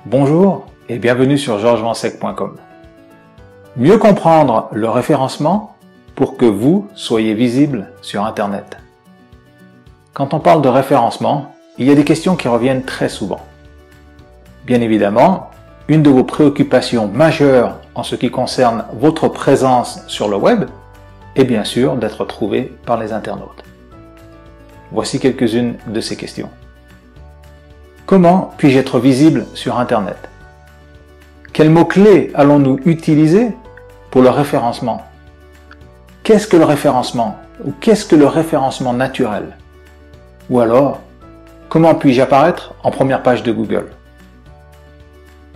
Bonjour et bienvenue sur georgesvansec.com. Mieux comprendre le référencement pour que vous soyez visible sur Internet. Quand on parle de référencement, il y a des questions qui reviennent très souvent. Bien évidemment, une de vos préoccupations majeures en ce qui concerne votre présence sur le web est bien sûr d'être trouvé par les internautes. Voici quelques-unes de ces questions. Comment puis-je être visible sur Internet? Quels mots-clés allons-nous utiliser pour le référencement? Qu'est-ce que le référencement? Ou qu'est-ce que le référencement naturel? Ou alors, comment puis-je apparaître en première page de Google?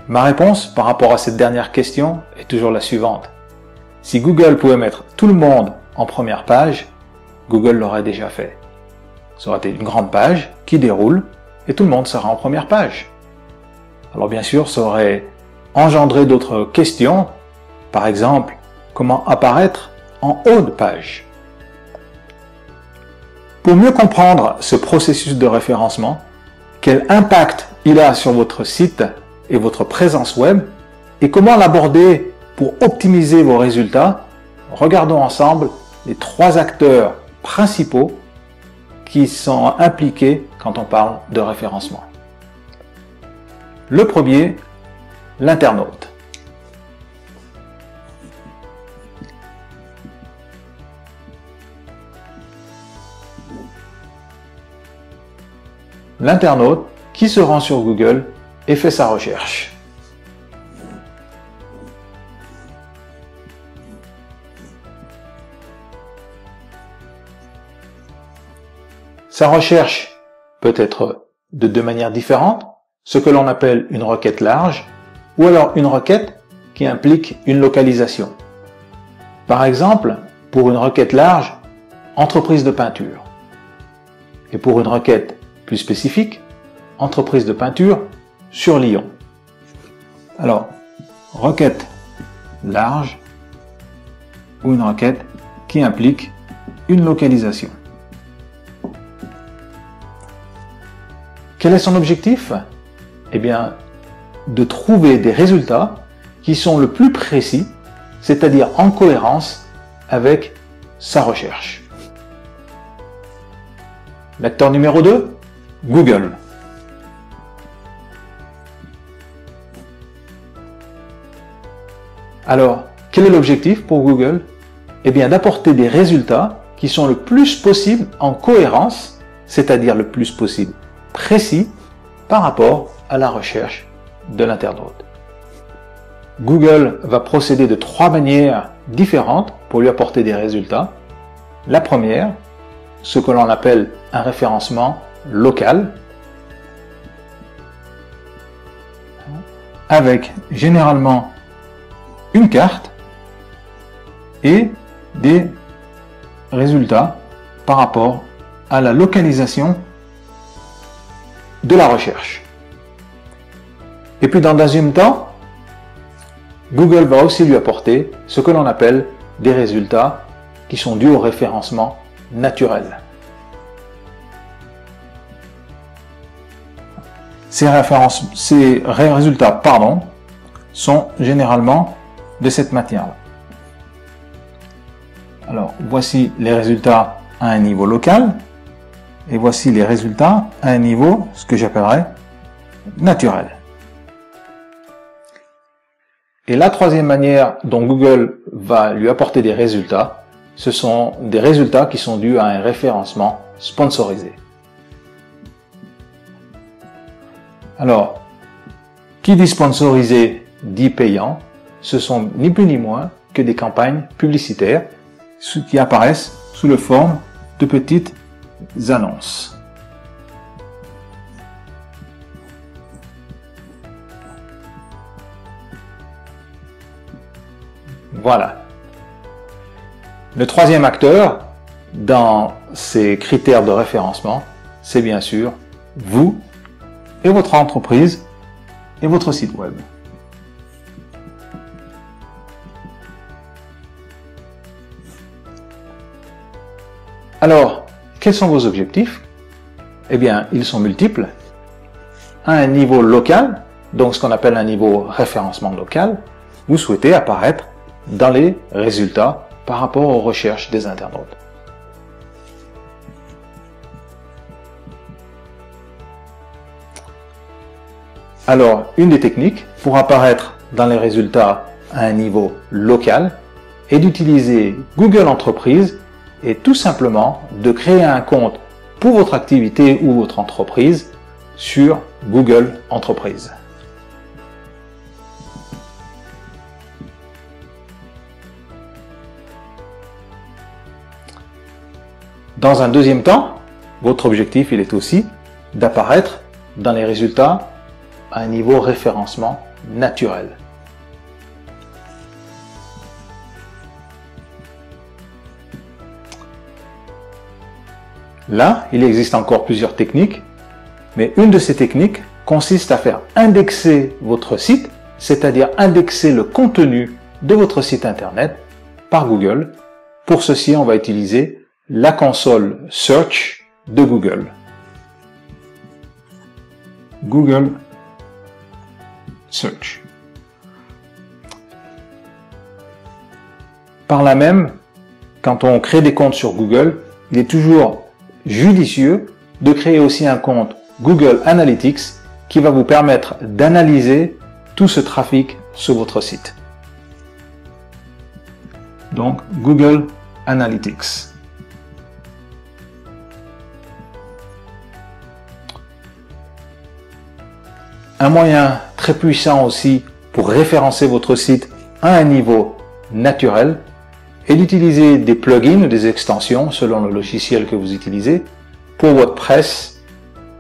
Ma réponse par rapport à cette dernière question est toujours la suivante. Si Google pouvait mettre tout le monde en première page, Google l'aurait déjà fait. Ça aurait été une grande page qui déroule et tout le monde sera en première page. Alors bien sûr, ça aurait engendré d'autres questions. Par exemple, comment apparaître en haut de page? Pour mieux comprendre ce processus de référencement, quel impact il a sur votre site et votre présence web, et comment l'aborder pour optimiser vos résultats, regardons ensemble les 3 acteurs principaux qui sont impliqués quand on parle de référencement. Le premier, l'internaute. L'internaute qui se rend sur Google et fait sa recherche. Sa recherche peut être de 2 manières différentes, ce que l'on appelle une requête large, ou alors une requête qui implique une localisation. Par exemple, pour une requête large, entreprise de peinture. Et pour une requête plus spécifique, entreprise de peinture sur Lyon. Alors, requête large ou une requête qui implique une localisation. Quel est son objectif? Eh bien, de trouver des résultats qui sont le plus précis, c'est-à-dire en cohérence avec sa recherche. L'acteur numéro 2, Google. Alors, quel est l'objectif pour Google? Eh bien, d'apporter des résultats qui sont le plus possible en cohérence, c'est-à-dire le plus possible précis par rapport à la recherche de l'internaute. Google va procéder de 3 manières différentes pour lui apporter des résultats. La première, ce que l'on appelle un référencement local, avec généralement une carte et des résultats par rapport à la localisation de la recherche. Et puis dans un deuxième temps, Google va aussi lui apporter ce que l'on appelle des résultats qui sont dus au référencement naturel. Ces résultats sont généralement de cette manière-là. Alors, voici les résultats à un niveau local, et voici les résultats à un niveau, ce que j'appellerais naturel. Et la troisième manière dont Google va lui apporter des résultats, ce sont des résultats qui sont dus à un référencement sponsorisé. Alors, qui dit sponsorisé dit payant, ce sont ni plus ni moins que des campagnes publicitaires qui apparaissent sous la forme de petites annonces. Voilà. Le troisième acteur dans ces critères de référencement, c'est bien sûr vous et votre entreprise et votre site web. Alors, quels sont vos objectifs? Eh bien, ils sont multiples. À un niveau local, donc ce qu'on appelle un niveau référencement local, vous souhaitez apparaître dans les résultats par rapport aux recherches des internautes. Alors, une des techniques pour apparaître dans les résultats à un niveau local est d'utiliser Google Entreprise et tout simplement de créer un compte pour votre activité ou votre entreprise sur Google Entreprise. Dans un deuxième temps, votre objectif il est aussi d'apparaître dans les résultats à un niveau référencement naturel. Là, il existe encore plusieurs techniques, mais une de ces techniques consiste à faire indexer votre site, c'est-à-dire indexer le contenu de votre site internet par Google. Pour ceci, on va utiliser la console Search de Google. Google Search. Par là même, quand on crée des comptes sur Google, il est toujours judicieux de créer aussi un compte Google Analytics qui va vous permettre d'analyser tout ce trafic sur votre site. Donc, Google Analytics. Un moyen très puissant aussi pour référencer votre site à un niveau naturel est d'utiliser des plugins ou des extensions selon le logiciel que vous utilisez. Pour WordPress,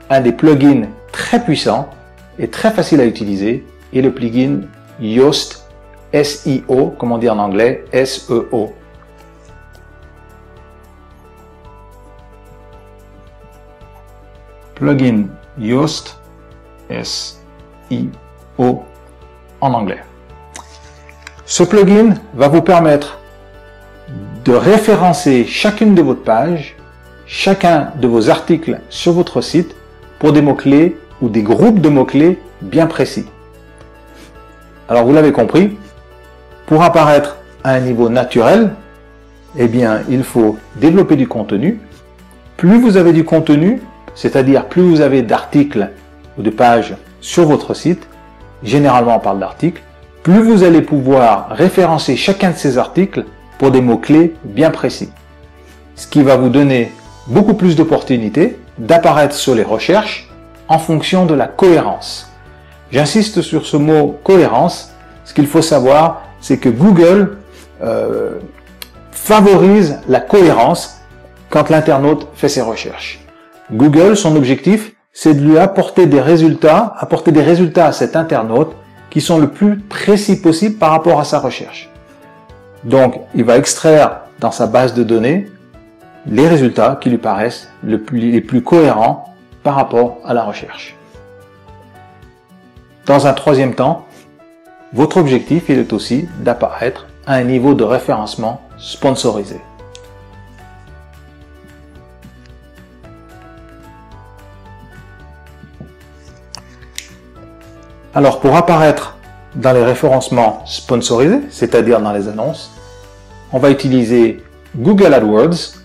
un des plugins très puissants et très facile à utiliser est le plugin Yoast SEO, comme on dit en anglais, SEO. Plugin Yoast SEO en anglais. Ce plugin va vous permettre de référencer chacune de vos pages, chacun de vos articles sur votre site pour des mots-clés ou des groupes de mots-clés bien précis. Alors vous l'avez compris, pour apparaître à un niveau naturel, eh bien il faut développer du contenu. Plus vous avez du contenu, c'est-à-dire plus vous avez d'articles ou de pages sur votre site, généralement on parle d'articles, plus vous allez pouvoir référencer chacun de ces articles pour des mots-clés bien précis. Ce qui va vous donner beaucoup plus d'opportunités d'apparaître sur les recherches en fonction de la cohérence. J'insiste sur ce mot cohérence. Ce qu'il faut savoir, c'est que Google favorise la cohérence quand l'internaute fait ses recherches. Google, son objectif, c'est de lui apporter des résultats à cet internaute qui sont le plus précis possible par rapport à sa recherche. Donc, il va extraire dans sa base de données les résultats qui lui paraissent les plus cohérents par rapport à la recherche. Dans un troisième temps, votre objectif il est aussi d'apparaître à un niveau de référencement sponsorisé. Alors, pour apparaître dans les référencements sponsorisés, c'est-à-dire dans les annonces, on va utiliser Google AdWords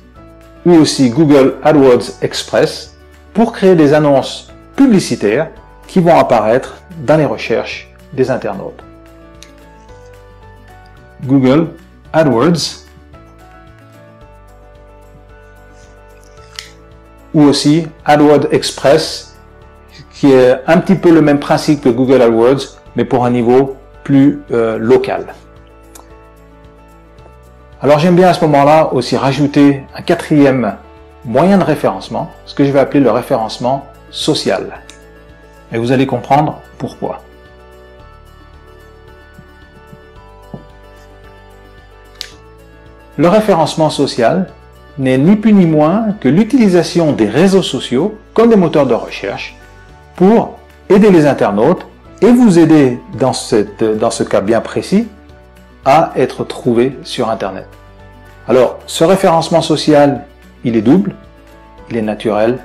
ou aussi Google AdWords Express pour créer des annonces publicitaires qui vont apparaître dans les recherches des internautes. Google AdWords ou aussi AdWords Express qui est un petit peu le même principe que Google AdWords mais pour un niveau plus local. Alors j'aime bien à ce moment-là aussi rajouter un quatrième moyen de référencement, ce que je vais appeler le référencement social. Et vous allez comprendre pourquoi. Le référencement social n'est ni plus ni moins que l'utilisation des réseaux sociaux comme des moteurs de recherche pour aider les internautes et vous aider dans ce cas bien précis à être trouvé sur Internet. Alors, ce référencement social, il est double, il est naturel,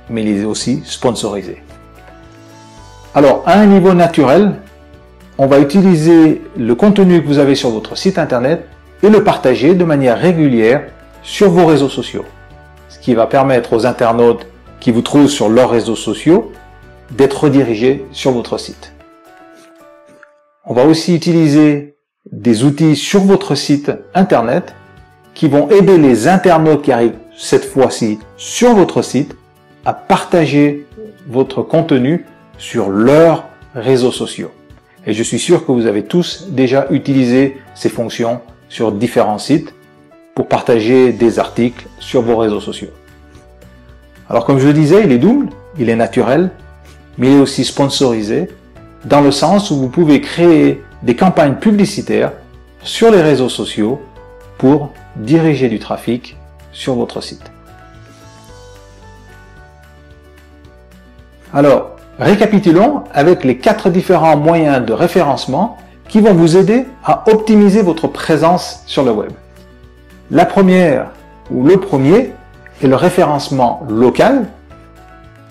mais il est aussi sponsorisé. Alors, à un niveau naturel, on va utiliser le contenu que vous avez sur votre site internet et le partager de manière régulière sur vos réseaux sociaux. Ce qui va permettre aux internautes qui vous trouvent sur leurs réseaux sociaux d'être redirigés sur votre site. On va aussi utiliser des outils sur votre site internet qui vont aider les internautes qui arrivent cette fois-ci sur votre site à partager votre contenu sur leurs réseaux sociaux. Et je suis sûr que vous avez tous déjà utilisé ces fonctions sur différents sites pour partager des articles sur vos réseaux sociaux. Alors comme je le disais, il est double, il est naturel, mais il est aussi sponsorisé, dans le sens où vous pouvez créer des campagnes publicitaires sur les réseaux sociaux pour diriger du trafic sur votre site. Alors, récapitulons avec les 4 différents moyens de référencement qui vont vous aider à optimiser votre présence sur le web. La première, ou le premier, est le référencement local.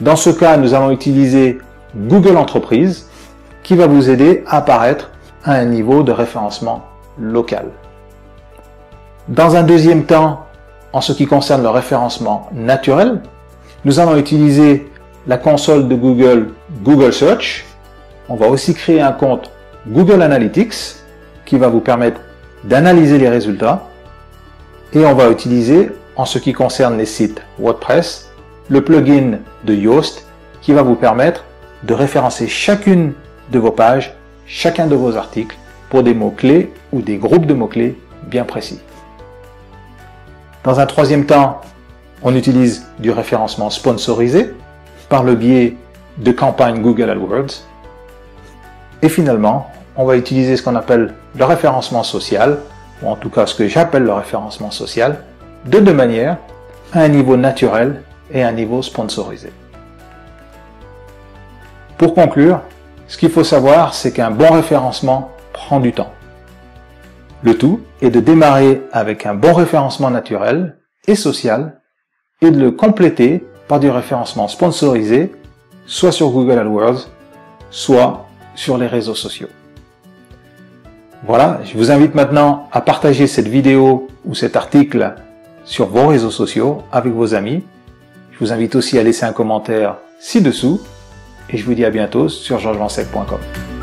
Dans ce cas, nous allons utiliser Google Entreprise qui va vous aider à apparaître à un niveau de référencement local. Dans un deuxième temps, en ce qui concerne le référencement naturel, nous allons utiliser la console de Google, Google Search. On va aussi créer un compte Google Analytics qui va vous permettre d'analyser les résultats. Et on va utiliser, en ce qui concerne les sites WordPress, le plugin de Yoast qui va vous permettre de référencer chacune de vos pages, chacun de vos articles pour des mots-clés ou des groupes de mots-clés bien précis. Dans un troisième temps, on utilise du référencement sponsorisé par le biais de campagnes Google AdWords. Et finalement, on va utiliser ce qu'on appelle le référencement social, ou en tout cas ce que j'appelle le référencement social, de deux manières, à un niveau naturel et à un niveau sponsorisé. Pour conclure, ce qu'il faut savoir, c'est qu'un bon référencement prend du temps. Le tout est de démarrer avec un bon référencement naturel et social et de le compléter par du référencement sponsorisé, soit sur Google AdWords, soit sur les réseaux sociaux. Voilà, je vous invite maintenant à partager cette vidéo ou cet article sur vos réseaux sociaux avec vos amis. Je vous invite aussi à laisser un commentaire ci-dessous et je vous dis à bientôt sur georgesvansec.com.